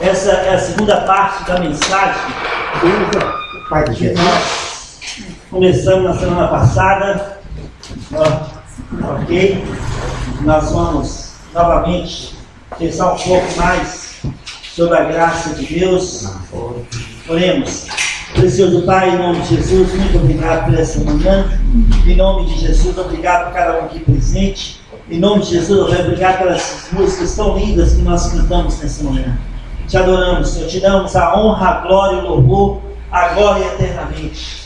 Essa é a segunda parte da mensagem que nós começamos na semana passada. Ok? Nós vamos novamente pensar um pouco mais sobre a graça de Deus. Oremos. Precioso Pai, em nome de Jesus, muito obrigado por essa manhã. Em nome de Jesus, obrigado por cada um aqui presente. Em nome de Jesus, obrigado pelas músicas tão lindas que nós cantamos nessa manhã. Te adoramos, Senhor. Te damos a honra, a glória e o louvor, agora e eternamente.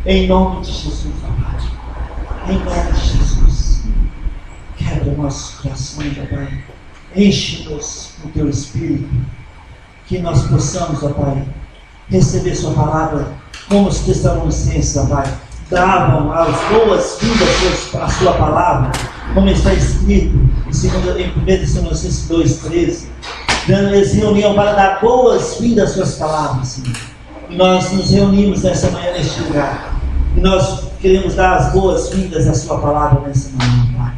Em nome de Jesus, Pai. Em nome de Jesus. Quebra nossos corações, Pai. Enche-nos com Teu Espírito. Que nós possamos, Pai, receber Sua palavra como os Tessalonicenses, Pai, davam as boas-vindas à Sua palavra, como está escrito em 1 Tessalonicenses 2,13. Eles se reuniam para dar boas-vindas às Suas palavras, Senhor. E nós nos reunimos nessa manhã neste lugar. E nós queremos dar as boas-vindas à Sua palavra nessa manhã, Pai.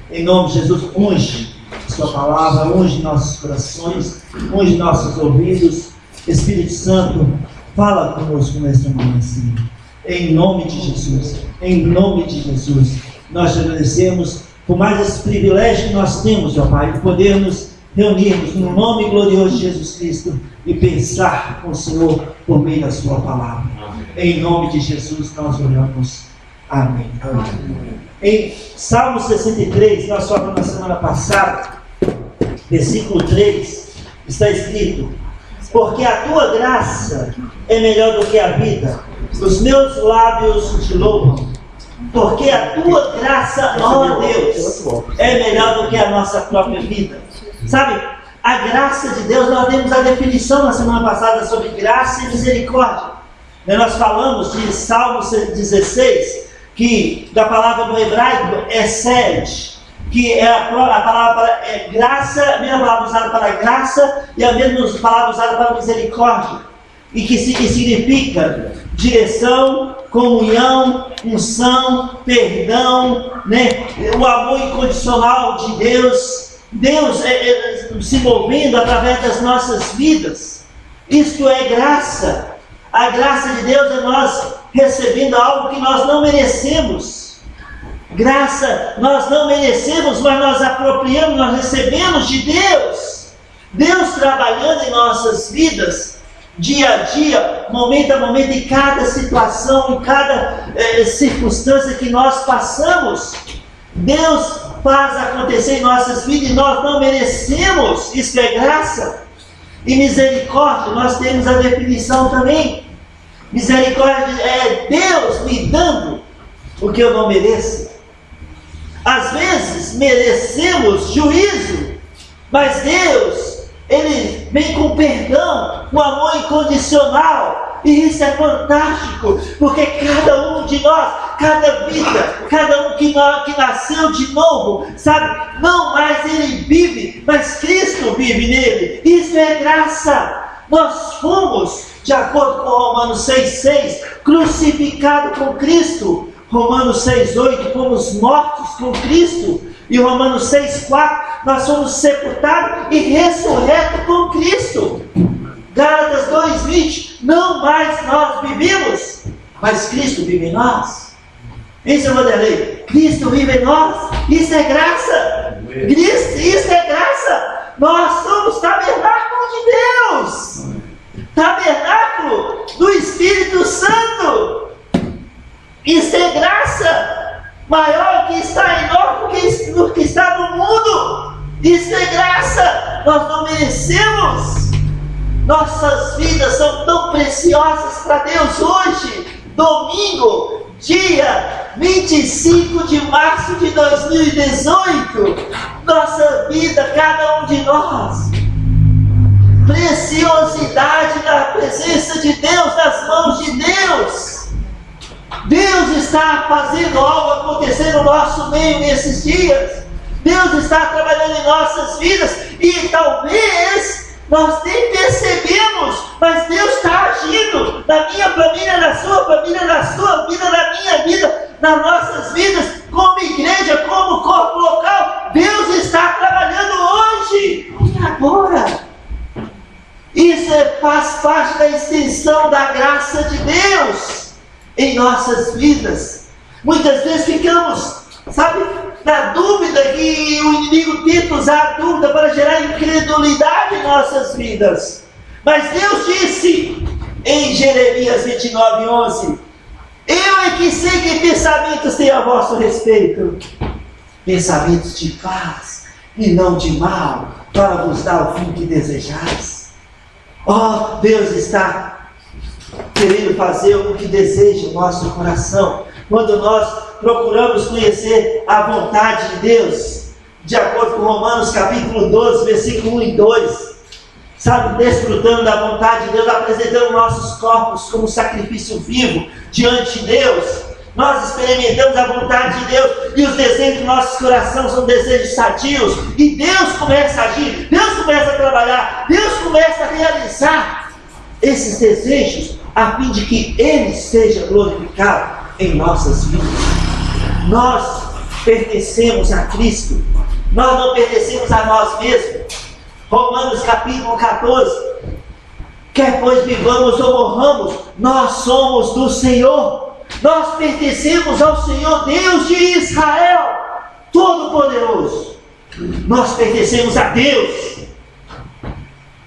Em nome de Jesus, unge Sua palavra, unge nossos corações, unge nossos ouvidos. Espírito Santo, fala conosco nesta manhã, Senhor. Em nome de Jesus, em nome de Jesus, nós te agradecemos por mais esse privilégio que nós temos, ó Pai, de podermos reunirmos no nome glorioso de Jesus Cristo e pensar com o Senhor por meio da Sua palavra. Em nome de Jesus nós oramos. Amém. Amém. Em Salmo 63, nós falamos na semana passada, versículo 3, está escrito: porque a Tua graça é melhor do que a vida, os meus lábios te louvam. Porque a Tua graça, ó Deus, é melhor do que a nossa própria vida. Sabe, a graça de Deus, nós demos a definição na semana passada sobre graça e misericórdia. Nós falamos de Salmo 16, que da palavra do hebraico é sed, que é a palavra graça, a mesma palavra usada para graça e a mesma palavra usada para misericórdia, e que significa direção, comunhão, unção, perdão, né? O amor incondicional de Deus. Deus se movendo através das nossas vidas. Isto é graça. A graça de Deus é nós recebendo algo que nós não merecemos. Graça nós não merecemos, mas nós apropriamos, nós recebemos de Deus. Deus trabalhando em nossas vidas, dia a dia, momento a momento, em cada situação, em cada circunstância que nós passamos. Deus faz acontecer em nossas vidas e nós não merecemos. Isso é graça. E misericórdia, nós temos a definição também. Misericórdia é Deus me dando o que eu não mereço. Às vezes merecemos juízo, mas Deus, Ele vem com perdão, com amor incondicional. E isso é fantástico, porque cada um de nós, cada vida, cada um que nasceu de novo, sabe, não mais ele vive, mas Cristo vive nele. Isso é graça. Nós fomos, de acordo com Romanos 6,6, crucificados com Cristo. Romanos 6,8, fomos mortos com Cristo. E Romanos 6,4, nós fomos sepultados e ressurretos com Cristo. Gálatas 2,20, não mais nós vivemos, mas Cristo vive em nós. Isso é Vanderlei, Cristo vive em nós. Isso é graça. Isso é graça. Nós somos tabernáculo de Deus, tabernáculo do Espírito Santo. Isso é graça. Maior que está em nós do que está no mundo. Isso é graça. Nós não merecemos. Nossas vidas são tão preciosas para Deus hoje, domingo, dia 25 de março de 2018. Nossa vida, cada um de nós, preciosidade na presença de Deus, nas mãos de Deus. Deus está fazendo algo acontecer no nosso meio nesses dias. Deus está trabalhando em nossas vidas e talvez nós nem percebemos, mas Deus está agindo na minha família, na sua família, na sua vida, na minha vida, nas nossas vidas, como igreja, como corpo local. Deus está trabalhando hoje e agora. E faz parte da extensão da graça de Deus em nossas vidas. Muitas vezes ficamos, na dúvida, que o inimigo tenta usar a dúvida para gerar incredulidade em nossas vidas. Mas Deus disse em Jeremias 29:11: eu é que sei que pensamentos tenho a vosso respeito, pensamentos de paz e não de mal, para vos dar o fim que desejais. Deus está querendo fazer o que deseja o nosso coração. Quando nós procuramos conhecer a vontade de Deus, de acordo com Romanos capítulo 12, versículo 1 e 2, desfrutando da vontade de Deus, apresentando nossos corpos como sacrifício vivo diante de Deus, nós experimentamos a vontade de Deus, e os desejos do nosso coração são desejos sadios, e Deus começa a agir, Deus começa a trabalhar, Deus começa a realizar esses desejos, a fim de que Ele seja glorificado em nossas vidas. Nós pertencemos a Cristo, nós não pertencemos a nós mesmos. Romanos capítulo 14: quer pois vivamos ou morramos, nós somos do Senhor. Nós pertencemos ao Senhor Deus de Israel, Todo-Poderoso. Nós pertencemos a Deus,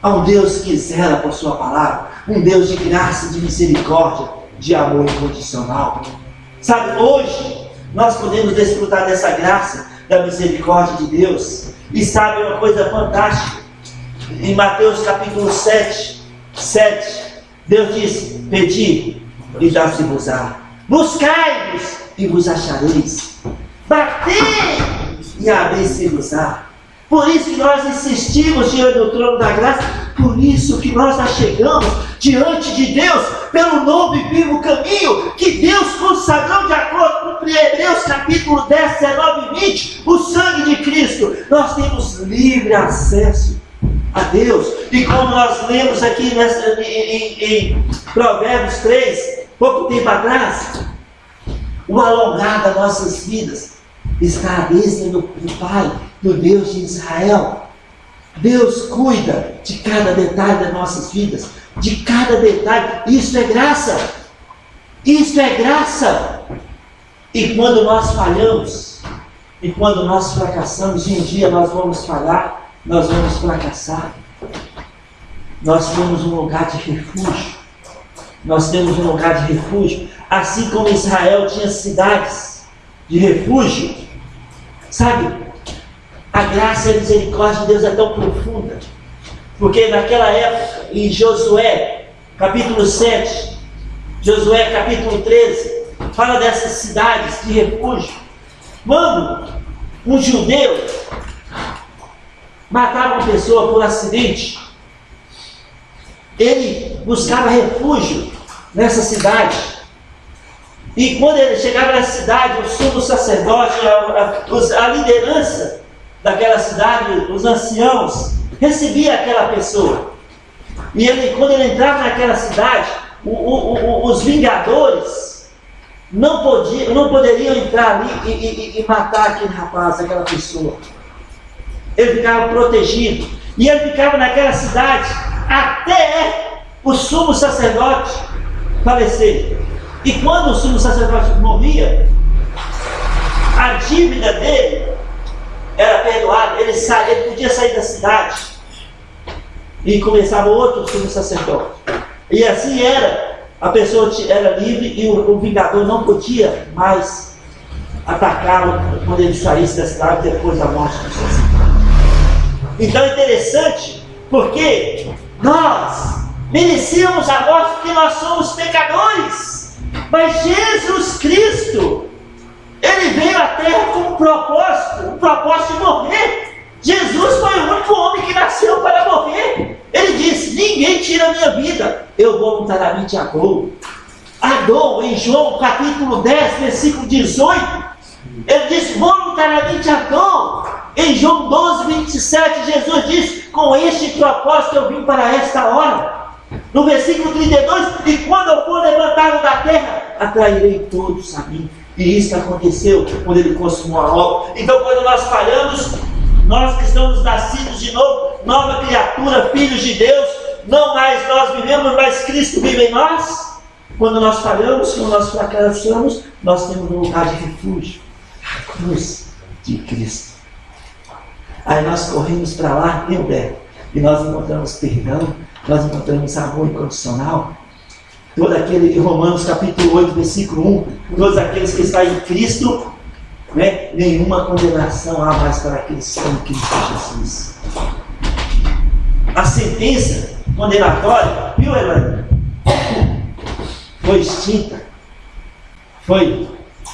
a um Deus que zela por sua palavra, um Deus de graça, de misericórdia, de amor incondicional. Hoje nós podemos desfrutar dessa graça, da misericórdia de Deus. E uma coisa fantástica? Em Mateus capítulo 7, Deus diz: pedi e dá-se-vos-á, buscai-vos e vos achareis, batei e abri-se-vos-á. Por isso que nós insistimos diante do trono da graça, por isso que nós chegamos diante de Deus pelo novo e vivo caminho que Deus consagrou de acordo com Hebreus capítulo 10, 19 e 20, o sangue de Cristo. Nós temos livre acesso a Deus, e como nós lemos aqui em Provérbios 3, pouco tempo atrás, o alongar das nossas vidas está à destra do Pai, do Deus de Israel. Deus cuida de cada detalhe das nossas vidas, de cada detalhe. Isso é graça, isso é graça. E quando nós falhamos, e quando nós fracassamos, e um dia nós vamos falhar, nós vamos fracassar, nós temos um lugar de refúgio. Nós temos um lugar de refúgio, assim como Israel tinha cidades de refúgio. A graça e a misericórdia de Deus é tão profunda, porque naquela época, em Josué capítulo 7, Josué capítulo 13, fala dessas cidades de refúgio. Quando um judeu matava uma pessoa por acidente, ele buscava refúgio nessa cidade. E quando ele chegava nessa cidade, o sumo sacerdote, a liderança daquela cidade, os anciãos, recebia aquela pessoa. E quando ele entrava naquela cidade, os vingadores não poderiam entrar ali e matar aquele rapaz, aquela pessoa. Ele ficava protegido. E ele ficava naquela cidade até o sumo sacerdote falecer. E quando o sumo sacerdote morria, a dívida dele era perdoada. Ele podia sair da cidade e começava outro sumo sacerdote. E assim era. A pessoa era livre e o vingador não podia mais atacá-lo quando ele saísse da cidade depois da morte do sacerdote. Então é interessante, porque nós merecíamos a morte porque nós somos pecadores. Mas Jesus Cristo, Ele veio à Terra com um propósito de morrer. Jesus foi o único homem que nasceu para morrer. Ele disse: ninguém tira a minha vida, eu voluntariamente a dou. A dou. Em João capítulo 10, versículo 18, ele disse: voluntariamente a dou. Em João 12, 27, Jesus diz: com este propósito eu vim para esta hora. No versículo 32, e quando eu for levantado da terra, atrairei todos a mim. E isso aconteceu quando ele consumou a obra. Então, quando nós falhamos, nós que estamos nascidos de novo, nova criatura, filhos de Deus, não mais nós vivemos, mas Cristo vive em nós. Quando nós falhamos, quando nós fracassamos, nós temos um lugar de refúgio, a cruz de Cristo. Aí nós corremos para lá, e nós encontramos perdão, nós encontramos amor incondicional. Todo aquele, Romanos capítulo 8, versículo 1, todos aqueles que estão em Cristo, né, nenhuma condenação há mais para aqueles que estão em Cristo Jesus. A sentença condenatória, viu, Elaine? Foi extinta.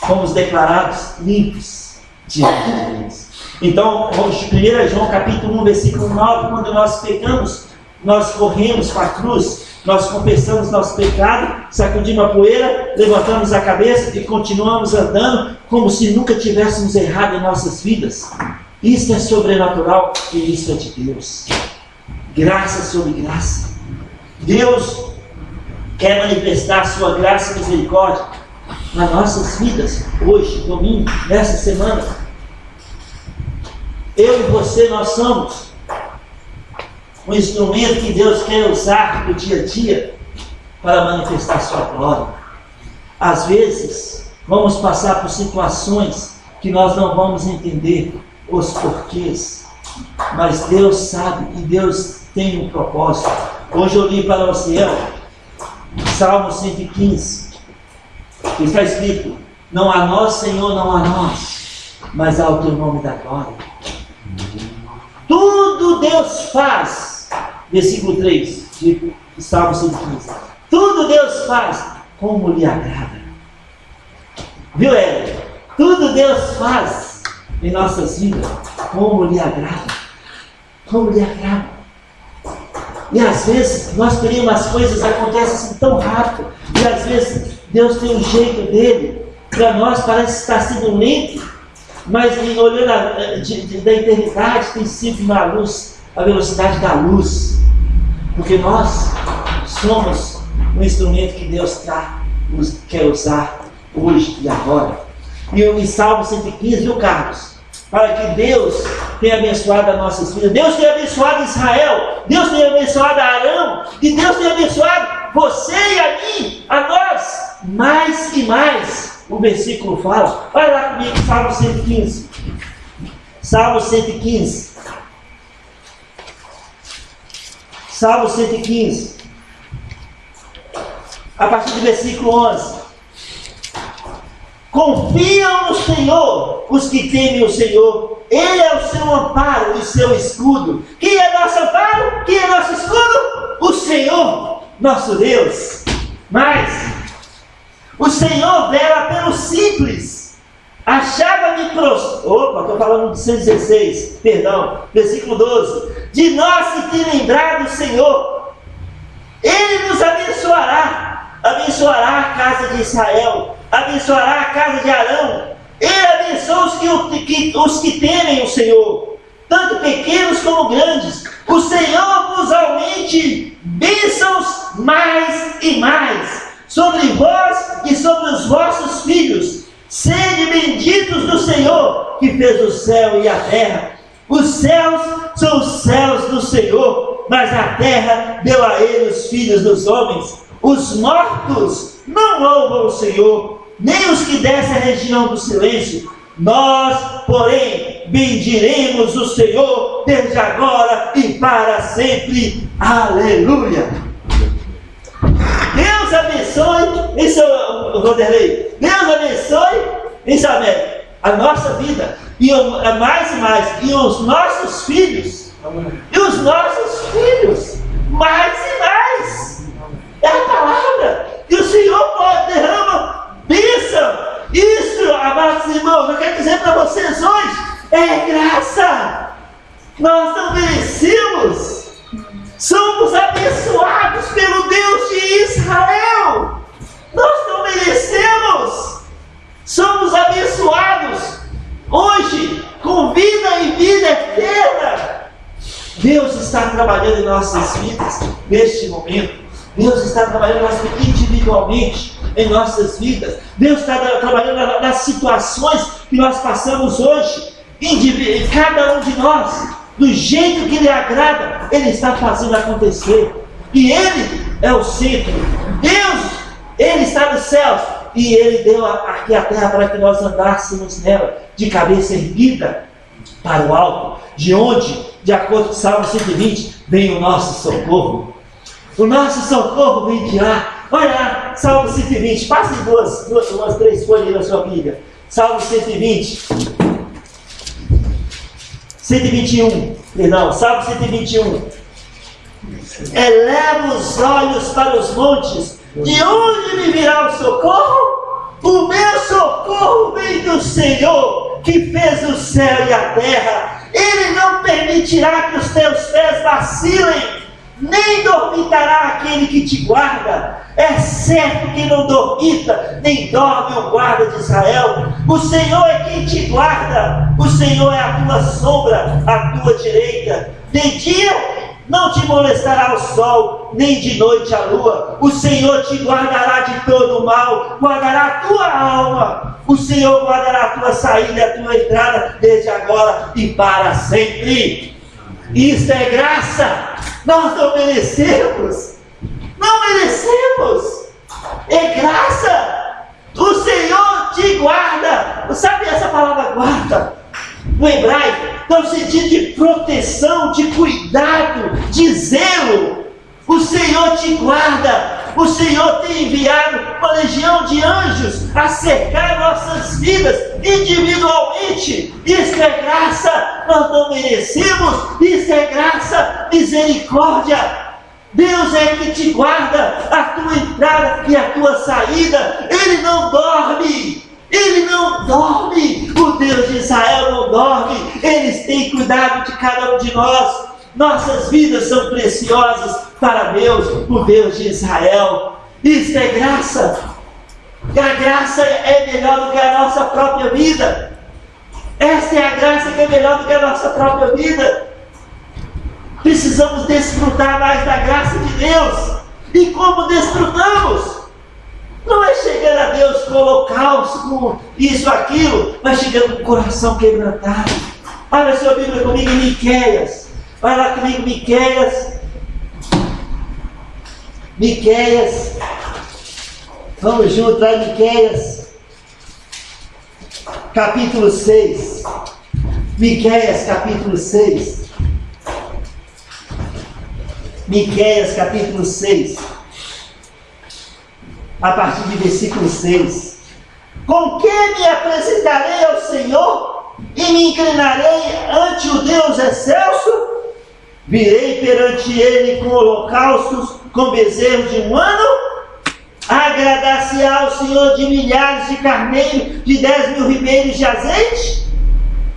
Fomos declarados limpos diante de Deus. Então, 1 João capítulo 1, versículo 9, quando nós pecamos, nós corremos para a cruz, nós confessamos nosso pecado, sacudimos a poeira, levantamos a cabeça e continuamos andando como se nunca tivéssemos errado em nossas vidas. Isso é sobrenatural e isso é de Deus. Graça sobre graça. Deus quer manifestar a sua graça e misericórdia nas nossas vidas, hoje, domingo, nessa semana. Eu e você, nós somos um instrumento que Deus quer usar no dia a dia para manifestar sua glória. Às vezes, vamos passar por situações que nós não vamos entender os porquês, mas Deus sabe e Deus tem um propósito. Hoje eu li para você Salmo 115, que está escrito: não a nós, Senhor, não a nós, mas ao teu nome da glória. Tudo Deus faz, versículo 3 de Salmo 115, tudo Deus faz como lhe agrada. Viu, Ela? Tudo Deus faz em nossas vidas como lhe agrada. Como lhe agrada. E às vezes nós queremos as coisas acontecem assim tão rápido, e às vezes Deus tem um jeito dele, para nós parece estar sendo lento, mas olhando da eternidade tem sido na luz, a velocidade da luz, porque nós somos um instrumento que Deus quer usar hoje e agora. E em Salmo 115, viu, Carlos? Para que Deus tenha abençoado as nossas vidas. Deus tem abençoado Israel, Deus tem abençoado Arão, e Deus tem abençoado você e a mim, a nós, mais e mais. O versículo fala, olha lá comigo, Salmo 115. Salmo 115. Salmo 115. A partir do versículo 11. Confiam no Senhor os que temem o Senhor. Ele é o seu amparo e seu escudo. Quem é nosso amparo? Quem é nosso escudo? O Senhor, nosso Deus. Mas o Senhor vela pelo simples. Achava-me estou falando de 116, perdão, versículo 12. De nós se tem lembrado o Senhor. Ele nos abençoará. Abençoará a casa de Israel, abençoará a casa de Arão. Ele abençoa os que temem o Senhor, tanto pequenos como grandes. O Senhor vos aumente bênçãos mais e mais sobre vós e sobre os vossos filhos. Sede benditos do Senhor, que fez o céu e a terra. Os céus são os céus do Senhor, mas a terra deu a ele os filhos dos homens. Os mortos não louvam o Senhor, nem os que descem a região do silêncio. Nós, porém, bendiremos o Senhor desde agora e para sempre. Aleluia! Deus abençoe, isso é o Vanderlei. Deus abençoe, Isabel, a nossa vida, e mais e mais, e os nossos filhos, e os nossos filhos, mais e mais. É a palavra. E o Senhor derrama bênção. Isso, amados irmãos, eu quero dizer para vocês hoje, é graça. Nós não merecemos. Somos abençoados pelo Deus de Israel. Nós não merecemos. Somos abençoados hoje com vida e vida eterna. Deus está trabalhando em nossas vidas neste momento. Deus está trabalhando individualmente em nossas vidas. Deus está trabalhando nas situações que nós passamos hoje. Cada um de nós, do jeito que lhe agrada, Ele está fazendo acontecer. e Ele é o centro. Deus, Ele está nos céus, e Ele deu aqui a terra para que nós andássemos nela, de cabeça erguida para o alto, de onde, de acordo com o Salmo 120, vem o nosso socorro. O nosso socorro vem de lá. Olha lá, Salmo 120, passe umas 3 folhas na sua Bíblia. Salmo 120, 121, perdão, Salmo 121. Eleva os olhos para os montes, de onde me virá o socorro? O meu socorro vem do Senhor, que fez o céu e a terra. Ele não permitirá que os teus pés vacilem, nem dormitará aquele que te guarda. É certo que não dormita, nem dorme o guarda de Israel. O Senhor é quem te guarda, o Senhor é a tua sombra, a tua direita. De dia não te molestará o sol, nem de noite a lua. O Senhor te guardará de todo o mal, guardará a tua alma. O Senhor guardará a tua saída e a tua entrada, desde agora e para sempre. Isto é graça. Nós não merecemos. Não merecemos. É graça. O Senhor te guarda. Sabe essa palavra guarda? No hebraico, tem um sentido de proteção, de cuidado, de zelo. O Senhor te guarda. O Senhor tem enviado uma legião de anjos a cercar nossas vidas individualmente. Isso é graça. Nós não merecemos. Isso é graça, misericórdia. Deus é que te guarda a tua entrada e a tua saída. Ele não dorme. Ele não dorme. O Deus de Israel não dorme. Eles têm cuidado de cada um de nós. Nossas vidas são preciosas para Deus, o Deus de Israel. Isso é graça. A graça é melhor do que a nossa própria vida. Essa é a graça que é melhor do que a nossa própria vida. Precisamos desfrutar mais da graça de Deus. E como desfrutamos? Não é chegando a Deus com holocausto, com isso, aquilo, mas chegando com o coração quebrantado. Olha a sua Bíblia comigo em Miqueias. Vai lá comigo, Miqueias. Miqueias. Vamos juntos lá em Miqueias. Capítulo 6. Miqueias, capítulo 6. Miqueias, capítulo 6. A partir de versículo 6. Com que me apresentarei ao Senhor e me inclinarei ante o Deus excelso? Virei perante ele com holocaustos, com bezerros de 1 ano? Agradar-se-á ao Senhor de milhares de carneiros, de 10.000 ribeiros de azeite?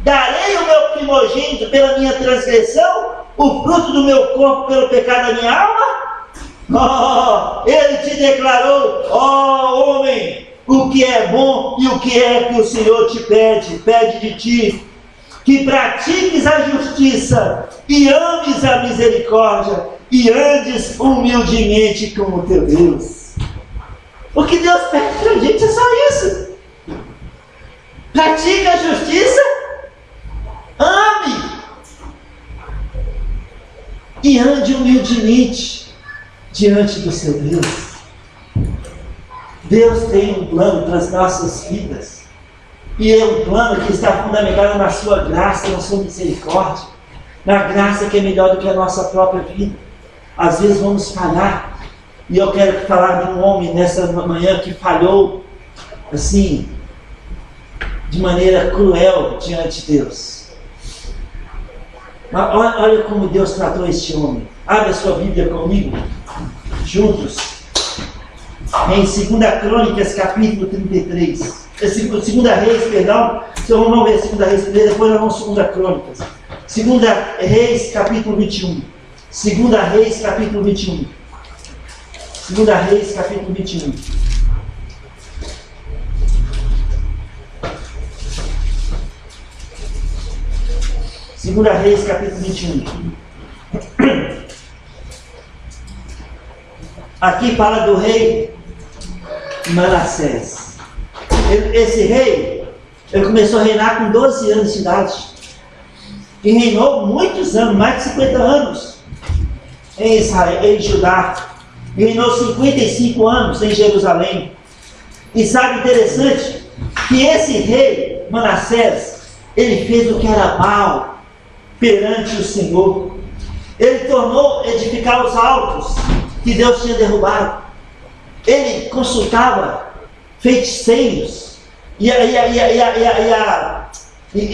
Darei o meu primogênito pela minha transgressão, o fruto do meu corpo pelo pecado da minha alma? Ele te declarou, homem, o que é bom e o que é que o Senhor te pede de ti, que pratiques a justiça e ames a misericórdia e andes humildemente com o teu Deus. O que Deus pede para a gente é só isso. Pratique a justiça, ame e ande humildemente diante do seu Deus. Deus tem um plano para as nossas vidas. E é um plano que está fundamentado na sua graça, na sua misericórdia. Na graça que é melhor do que a nossa própria vida. Às vezes vamos falhar. E eu quero falar de um homem nessa manhã que falhou, assim, de maneira cruel diante de Deus. Mas olha como Deus tratou este homem. Abre a sua Bíblia comigo, juntos. Em 2 Crônicas, capítulo 33. 2 Reis, perdão. Então vamos ver 2 Reis primeiro, depois nós vamos 2 Crônicas. 2 Reis, capítulo 21. 2 Reis, capítulo 21. 2 Reis, capítulo 21. Segunda Reis, capítulo 21. Aqui fala do rei Manassés. Esse rei, ele começou a reinar com 12 anos de idade. E reinou muitos anos, mais de 50 anos. em Israel, em Judá, e reinou 55 anos em Jerusalém. E sabe, interessante, que esse rei, Manassés, ele fez o que era mal perante o Senhor. Ele tornou edificar os altos que Deus tinha derrubado. Ele consultava feiticeiros. E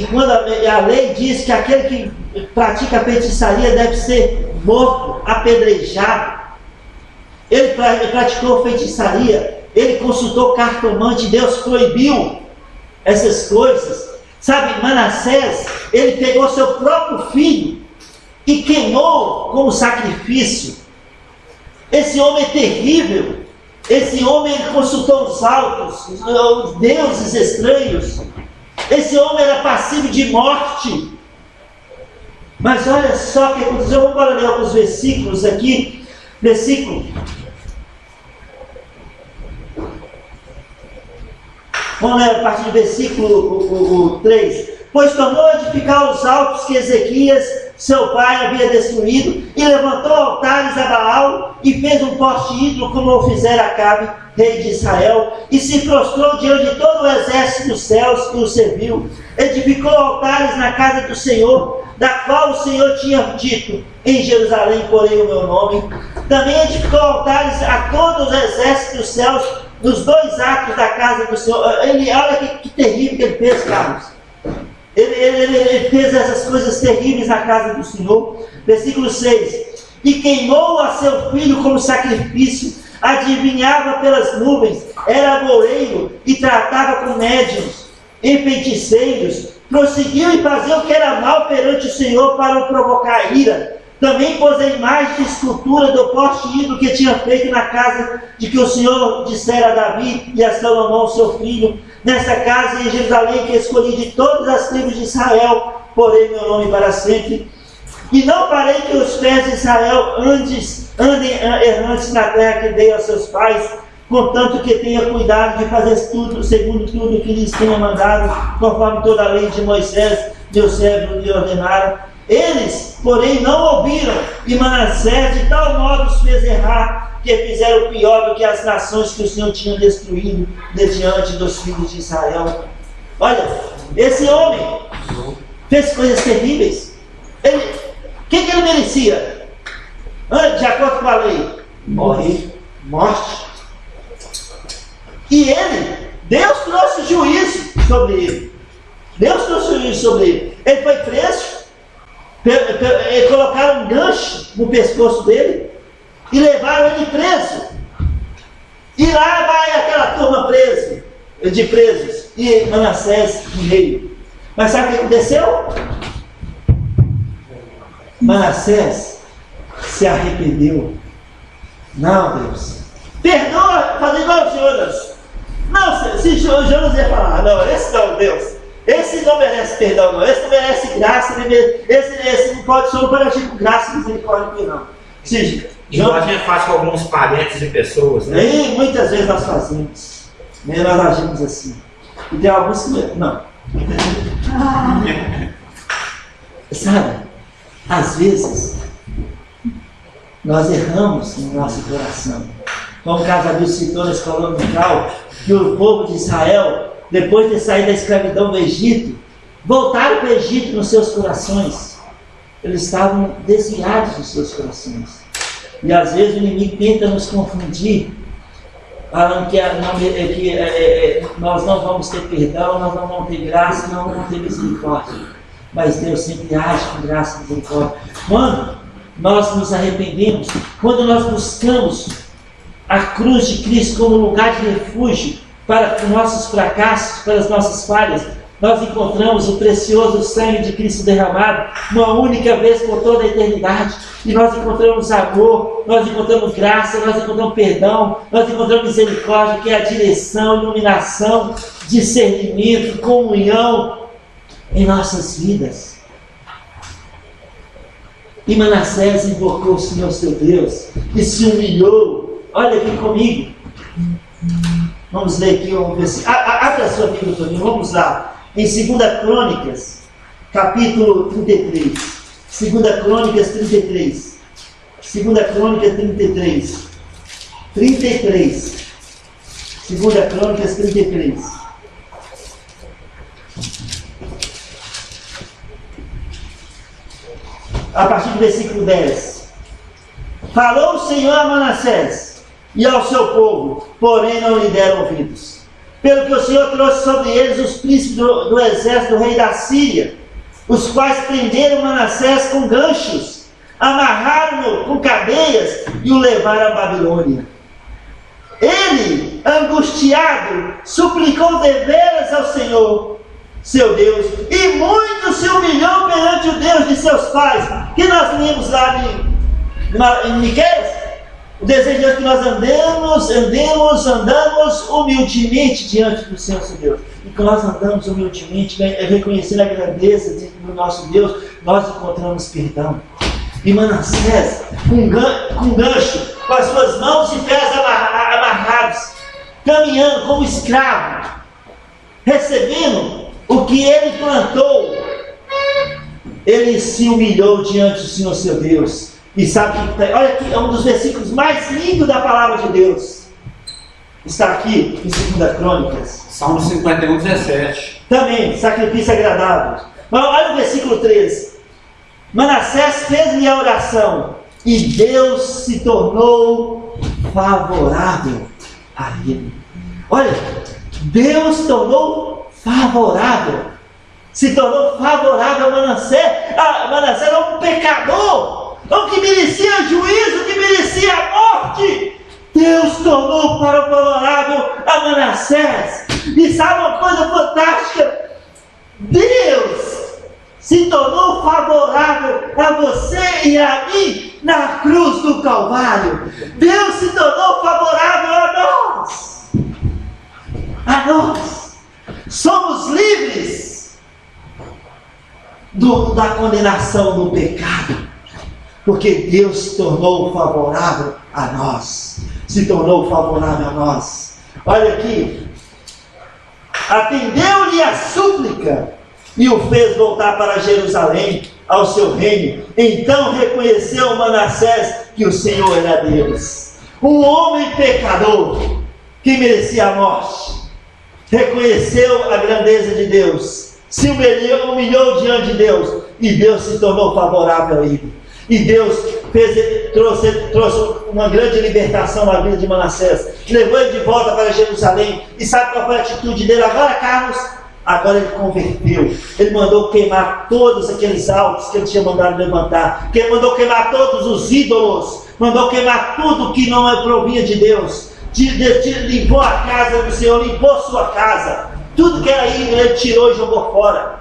quando a lei diz que aquele que pratica feitiçaria deve ser morto, apedrejado. Ele praticou feitiçaria. Ele consultou cartomante. Deus proibiu essas coisas. Sabe, Manassés, ele pegou seu próprio filho e queimou como sacrifício. Esse homem é terrível. Esse homem consultou os altos, os deuses estranhos. Esse homem era passível de morte. Mas olha só o que aconteceu. Vamos agora ler alguns versículos aqui. Vamos ler a partir do versículo 3. Pois tornou a edificar os altos que Ezequias, seu pai, havia destruído, e levantou altares a Baal, e fez um poste ídolo, como o fizera Acabe, rei de Israel, e se prostrou diante de todo o exército dos céus que o serviu. Edificou altares na casa do Senhor, da qual o Senhor tinha dito: em Jerusalém porei o meu nome. Também edificou altares a todos os exércitos dos céus, nos 2 atos da casa do Senhor. Olha que terrível que ele fez, Carlos. Ele fez essas coisas terríveis na casa do Senhor. Versículo 6. E queimou a seu filho como sacrifício, adivinhava pelas nuvens, era agoureiro e tratava com médiuns e feiticeiros. Prosseguiu em fazer o que era mal perante o Senhor para o provocar ira. Também pôs a imagem de escultura do poste ídolo que tinha feito na casa de que o Senhor dissera a Davi e a Salomão seu filho: nessa casa em Jerusalém que escolhi de todas as tribos de Israel, porei meu nome para sempre. E não parei que os pés de Israel andem errantes na terra que dei aos seus pais, contanto que tenha cuidado de fazer tudo, segundo tudo que lhes tenha mandado, conforme toda a lei de Moisés, meu servo, lhe ordenara. Eles, porém, não ouviram, e Manassés de tal modo os fez errar, que fizeram pior do que as nações que o Senhor tinha destruído diante dos filhos de Israel. Olha, esse homem fez coisas terríveis. O que ele merecia? De acordo com a lei, morrer, morte. E Deus trouxe juízo sobre ele. Deus trouxe juízo sobre ele. Ele foi preso. Colocaram um gancho no pescoço dele e levaram ele preso. E lá vai aquela turma de presos, e Manassés no meio. Mas sabe o que aconteceu? Manassés se arrependeu. Não, Deus, perdoa, fazer igual o Jonas. Não, se Jonas ia falar: não, esse não, Deus, esse não merece perdão, não. Esse não merece graça, esse não pode, só não pode agir com graça e misericórdia, não. Igual a gente faz com alguns parentes e pessoas, né? E muitas vezes nós fazemos, né? Nós agimos assim. E tem alguns que não. Sabe, às vezes nós erramos no nosso coração. Como o Casabil citou na escola dominical, que o povo de Israel, depois de sair da escravidão do Egito, voltaram para o Egito nos seus corações. Eles estavam desviados dos seus corações. E às vezes o inimigo tenta nos confundir, falando que nós não vamos ter perdão, nós não vamos ter graça, não vamos ter misericórdia. Mas Deus sempre age com graça e misericórdia. Quando nós nos arrependemos, quando nós buscamos a cruz de Cristo como lugar de refúgio para os nossos fracassos, para as nossas falhas, nós encontramos o precioso sangue de Cristo derramado uma única vez por toda a eternidade. E nós encontramos amor, nós encontramos graça, nós encontramos perdão, nós encontramos misericórdia, que é a direção, iluminação, discernimento, comunhão em nossas vidas. E Manassés invocou o Senhor seu Deus e se humilhou. Olha aqui comigo. Vamos ler aqui um versículo. Abra a sua Bíblia para mim, vamos lá. Em 2 Crônicas, capítulo 33. 2 Crônicas 33. Segunda Crônica 33. 33. Segunda Crônicas 33. A partir do versículo 10. Falou o Senhor a Manassés e ao seu povo, porém não lhe deram ouvidos. Pelo que o Senhor trouxe sobre eles os príncipes do exército do rei da Síria, os quais prenderam Manassés com ganchos, amarraram-no com cadeias e o levaram à Babilônia. Ele, angustiado, suplicou deveras ao Senhor, seu Deus, e muito se humilhou perante o Deus de seus pais, que nós lemos lá em Miqueias. O desejo é que nós andamos humildemente diante do Senhor, seu Deus. E que nós andamos humildemente, reconhecendo a grandeza do nosso Deus, nós encontramos perdão. E Manassés, com gancho, com as suas mãos e pés amarrados, caminhando como escravo, recebendo o que ele plantou, ele se humilhou diante do Senhor, seu Deus. E sabe que, olha aqui, é um dos versículos mais lindos da palavra de Deus. Está aqui em 2 Crônicas. Salmo 51, 17. Também, sacrifício agradável. Mas olha o versículo 13. Manassés fez-lhe a oração e Deus se tornou favorável a ele. Olha, Deus se tornou favorável. Se tornou favorável a Manassés. Manassés é um pecador. O que merecia juízo, o que merecia a morte, Deus tornou favorável a Manassés. E sabe uma coisa fantástica? Deus se tornou favorável a você e a mim na cruz do Calvário. Deus se tornou favorável a nós. A nós. Somos livres da condenação do pecado. Porque Deus se tornou favorável a nós. Se tornou favorável a nós. Olha aqui. Atendeu-lhe a súplica e o fez voltar para Jerusalém, ao seu reino. Então reconheceu Manassés que o Senhor era Deus. Um homem pecador que merecia a morte. Reconheceu a grandeza de Deus. Se humilhou diante de Deus. E Deus se tornou favorável a ele. E Deus trouxe uma grande libertação na vida de Manassés. Levou ele de volta para Jerusalém. E sabe qual foi a atitude dele agora, Carlos? Agora ele converteu. Ele mandou queimar todos aqueles altos que ele tinha mandado levantar. Ele mandou queimar todos os ídolos. Mandou queimar tudo que não provinha de Deus. Limpou a casa do Senhor, limpou sua casa. Tudo que era ídolo ele tirou e jogou fora.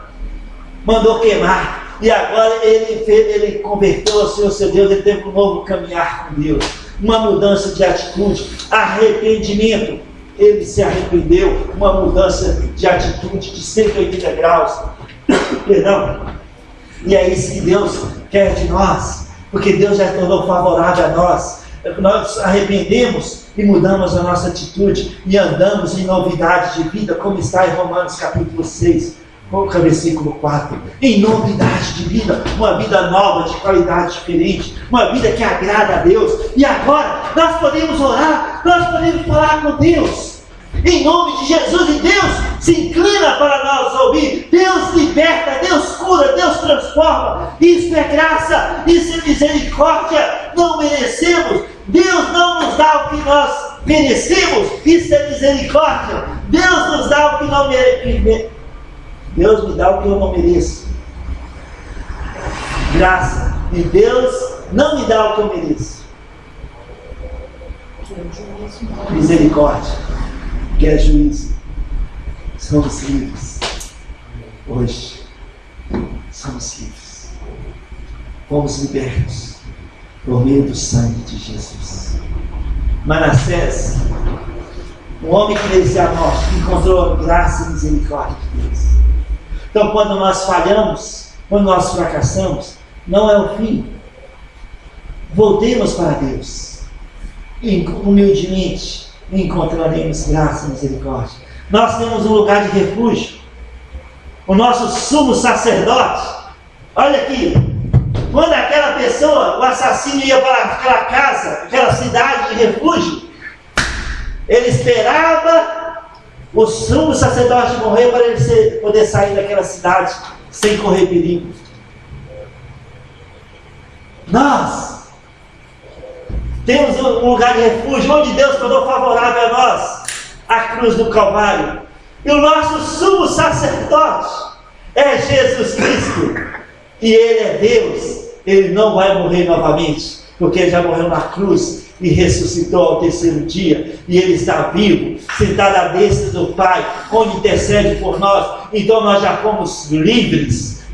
Mandou queimar. E agora ele converteu ao Senhor, seu Deus. Ele teve um novo caminhar com Deus. Uma mudança de atitude. Arrependimento. Ele se arrependeu. Uma mudança de atitude de 180 graus. Perdão. E é isso que Deus quer de nós. Porque Deus já tornou favorável a nós. Nós arrependemos e mudamos a nossa atitude. E andamos em novidade de vida. Como está em Romanos capítulo 6. Versículo 4. Em novidade de vida, uma vida nova, de qualidade diferente, uma vida que agrada a Deus. E agora nós podemos orar, nós podemos falar com Deus em nome de Jesus. E Deus se inclina para nós ouvir. Deus liberta, Deus cura, Deus transforma. Isso é graça, isso é misericórdia. Não merecemos. Deus não nos dá o que nós merecemos. Isso é misericórdia. Deus nos dá o que não merecemos. Deus me dá o que eu não mereço. Graça. E Deus não me dá o que eu mereço. Misericórdia. Que é juízo. Somos livres. Hoje. Somos livres. Fomos libertos por meio do sangue de Jesus. Manassés, um homem que merecia a morte, encontrou graça e misericórdia de Deus. Então, quando nós falhamos, quando nós fracassamos, não é o fim. Voltemos para Deus. E humildemente encontraremos graça e misericórdia. Nós temos um lugar de refúgio. O nosso sumo sacerdote. Olha aqui. Quando aquela pessoa, o assassino, ia para aquela casa, aquela cidade de refúgio, ele esperava o sumo sacerdote morrer para ele poder sair daquela cidade sem correr perigo. Nós temos um lugar de refúgio onde Deus tornou favorável a nós, a cruz do Calvário. E o nosso sumo sacerdote é Jesus Cristo. E Ele é Deus. Ele não vai morrer novamente, porque Ele já morreu na cruz e ressuscitou ao terceiro dia. E Ele está vivo, sentado à destra do Pai, onde intercede por nós. Então nós já fomos livres.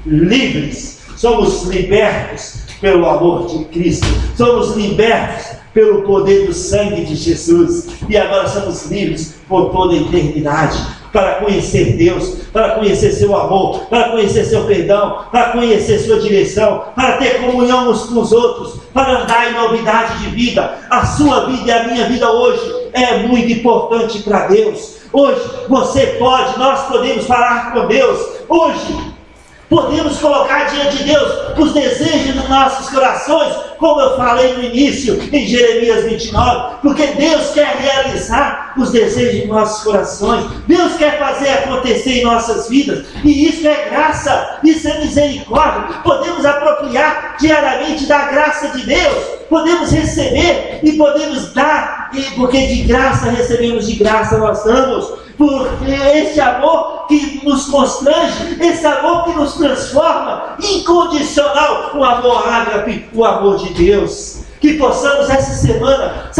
Somos libertos pelo amor de Cristo. Somos libertos pelo poder do sangue de Jesus. E agora somos livres por toda a eternidade. Para conhecer Deus, para conhecer seu amor, para conhecer seu perdão, para conhecer sua direção, para ter comunhão uns com os outros, para andar em novidade de vida. A sua vida e a minha vida hoje é muito importante para Deus. Hoje nós podemos falar com Deus. Hoje podemos colocar diante de Deus os desejos dos nossos corações, como eu falei no início, em Jeremias 29, porque Deus quer realizar os desejos dos nossos corações. Deus quer fazer acontecer em nossas vidas, e isso é graça, isso é misericórdia. Podemos apropriar diariamente da graça de Deus, podemos receber e podemos dar, porque de graça recebemos, de graça nós damos. Por esse amor que nos constrange, esse amor que nos transforma, incondicional, o amor ágape, o amor de Deus. Que possamos essa semana,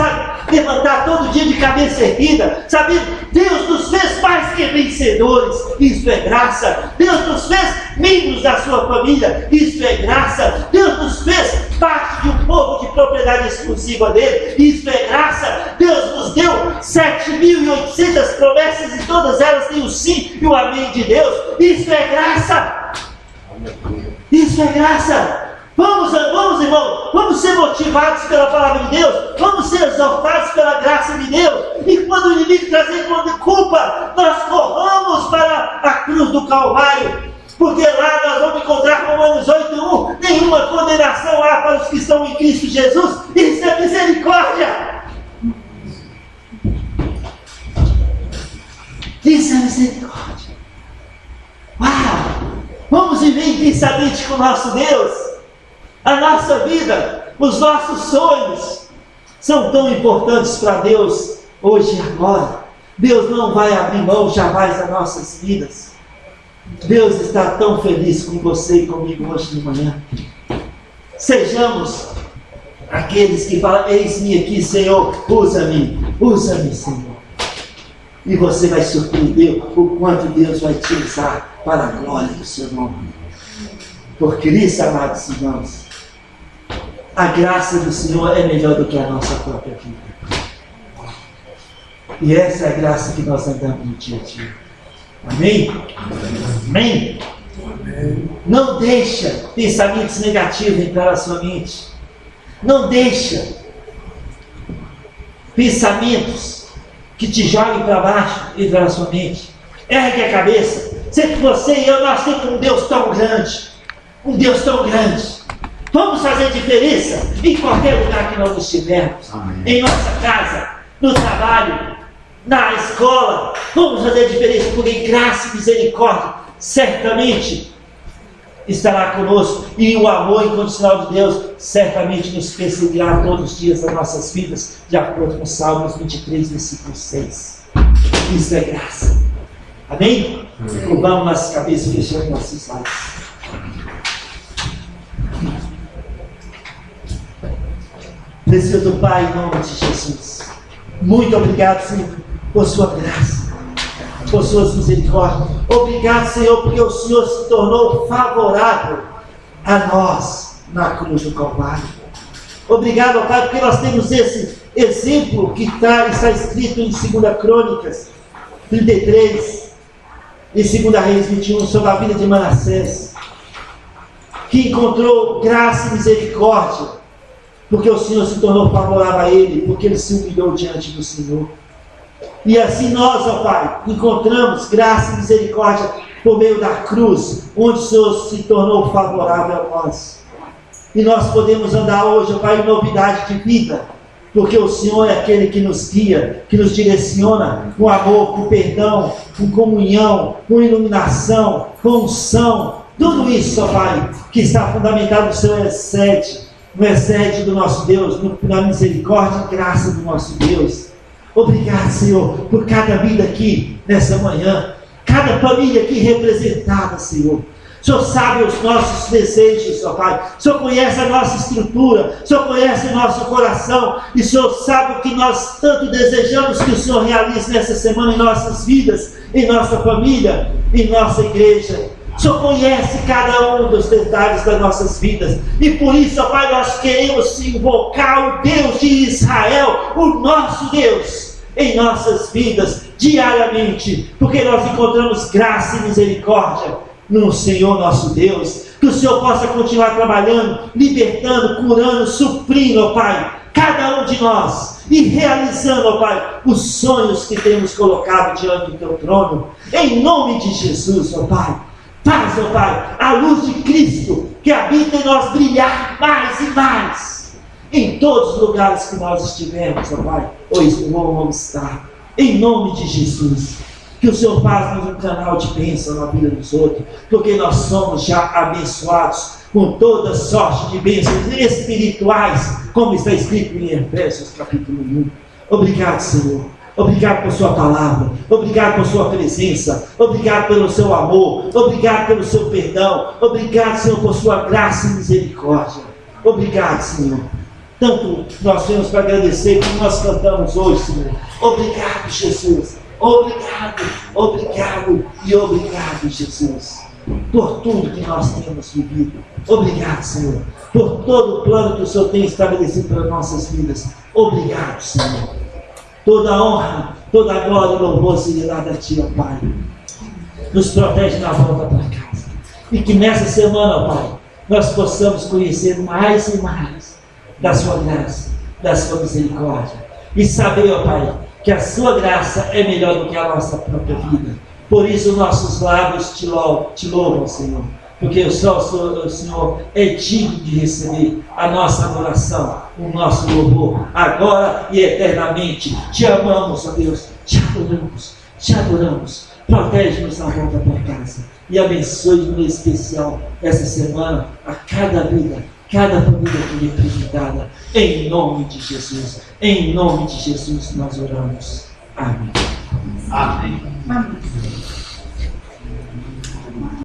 levantar todo dia de cabeça erguida, sabendo, Deus nos fez mais que vencedores, isso é graça. Deus nos fez membros da sua família, isso é graça. Deus nos fez parte de um povo de propriedade exclusiva dele, isso é graça. Deus nos deu 7.800 promessas e todas elas têm o sim e o amém de Deus, isso é graça. Isso é graça. Vamos, irmão, vamos ser motivados pela palavra de Deus, vamos ser exaltados pela graça de Deus, e quando o inimigo trazer culpa, nós corramos para a cruz do Calvário, porque lá nós vamos encontrar Romanos 8:1, nenhuma condenação há para os que estão em Cristo Jesus. Isso é misericórdia. Isso é misericórdia. Uau! Vamos viver intensamente com o nosso Deus. A nossa vida, os nossos sonhos são tão importantes para Deus hoje e agora. Deus não vai abrir mão jamais das nossas vidas. Deus está tão feliz com você e comigo hoje de manhã. Sejamos aqueles que falam, eis-me aqui, Senhor, usa-me, Senhor. E você vai surpreender o quanto Deus vai te usar para a glória do seu nome. Por Cristo, amados irmãos, a graça do Senhor é melhor do que a nossa própria vida. E essa é a graça que nós andamos no dia a dia. Amém? Amém? Não deixa pensamentos negativos entrar na sua mente. Não deixa pensamentos que te joguem para baixo entrar na sua mente. Ergue a cabeça. Sei que você e eu, nós temos um Deus tão grande. Um Deus tão grande. Vamos fazer diferença em qualquer lugar que nós estivermos. Amém. Em nossa casa, no trabalho, na escola. Vamos fazer diferença, porque graça e misericórdia certamente estará conosco, e o amor incondicional de Deus certamente nos perseguirá todos os dias das nossas vidas, de acordo com Salmos 23, versículo 6. Isso é graça. Amém? Curvamos nossas cabeças e fechamos nossos olhos. Precioso Pai, em nome de Jesus, muito obrigado, Senhor, por sua graça, por suas misericórdias. Obrigado, Senhor, porque o Senhor se tornou favorável a nós na cruz do Calvário. Obrigado, Pai, porque nós temos esse exemplo que está escrito em 2 Crônicas 33 e 2 Reis 21, sobre a vida de Manassés, que encontrou graça e misericórdia, porque o Senhor se tornou favorável a ele, porque ele se humilhou diante do Senhor. E assim nós, ó Pai, encontramos graça e misericórdia por meio da cruz, onde o Senhor se tornou favorável a nós. E nós podemos andar hoje, ó Pai, em novidade de vida, porque o Senhor é aquele que nos guia, que nos direciona com amor, com perdão, com comunhão, com iluminação, com unção. Tudo isso, ó Pai, que está fundamentado no seu no excede do nosso Deus, na misericórdia e graça do nosso Deus. Obrigado, Senhor, por cada vida aqui nessa manhã, cada família aqui representada, Senhor. O Senhor sabe os nossos desejos, ó Pai. O Senhor conhece a nossa estrutura, o Senhor conhece o nosso coração, e o Senhor sabe o que nós tanto desejamos que o Senhor realize nessa semana em nossas vidas, em nossa família, em nossa igreja. O Senhor conhece cada um dos detalhes das nossas vidas, e por isso, ó Pai, nós queremos invocar o Deus de Israel, o nosso Deus, em nossas vidas, diariamente, porque nós encontramos graça e misericórdia no Senhor nosso Deus. Que o Senhor possa continuar trabalhando, libertando, curando, suprindo, ó Pai, cada um de nós, e realizando, ó Pai, os sonhos que temos colocado diante do Teu trono, em nome de Jesus, ó Pai. Faz, ó Pai, a luz de Cristo que habita em nós brilhar mais e mais, em todos os lugares que nós estivermos, ó Pai, ou vamos estar, em nome de Jesus. Que o Senhor faça-nos um canal de bênção na vida dos outros, porque nós somos já abençoados com toda sorte de bênçãos espirituais, como está escrito em Efésios capítulo 1. Obrigado, Senhor. Obrigado por sua palavra, obrigado por sua presença, obrigado pelo seu amor, obrigado pelo seu perdão, obrigado, Senhor, por sua graça e misericórdia. Obrigado, Senhor. Tanto nós temos para agradecer como nós cantamos hoje, Senhor. Obrigado, Jesus. Obrigado, obrigado e obrigado, Jesus, por tudo que nós temos vivido. Obrigado, Senhor, por todo o plano que o Senhor tem estabelecido para nossas vidas. Obrigado, Senhor. Toda honra, toda glória e louvor seja dada a Ti, ó Pai. Nos protege na volta para casa. E que nessa semana, ó Pai, nós possamos conhecer mais e mais da Sua graça, da Sua misericórdia. E saber, ó Pai, que a Sua graça é melhor do que a nossa própria vida. Por isso nossos lábios te louvam, Senhor. Porque o Senhor é digno de receber a nossa adoração, o nosso louvor, agora e eternamente. Te amamos, ó Deus, te adoramos, te adoramos. Protege-nos na volta para casa e abençoe em especial essa semana a cada vida, cada família aqui representada, em nome de Jesus. Em nome de Jesus nós oramos. Amém. Amém. Amém.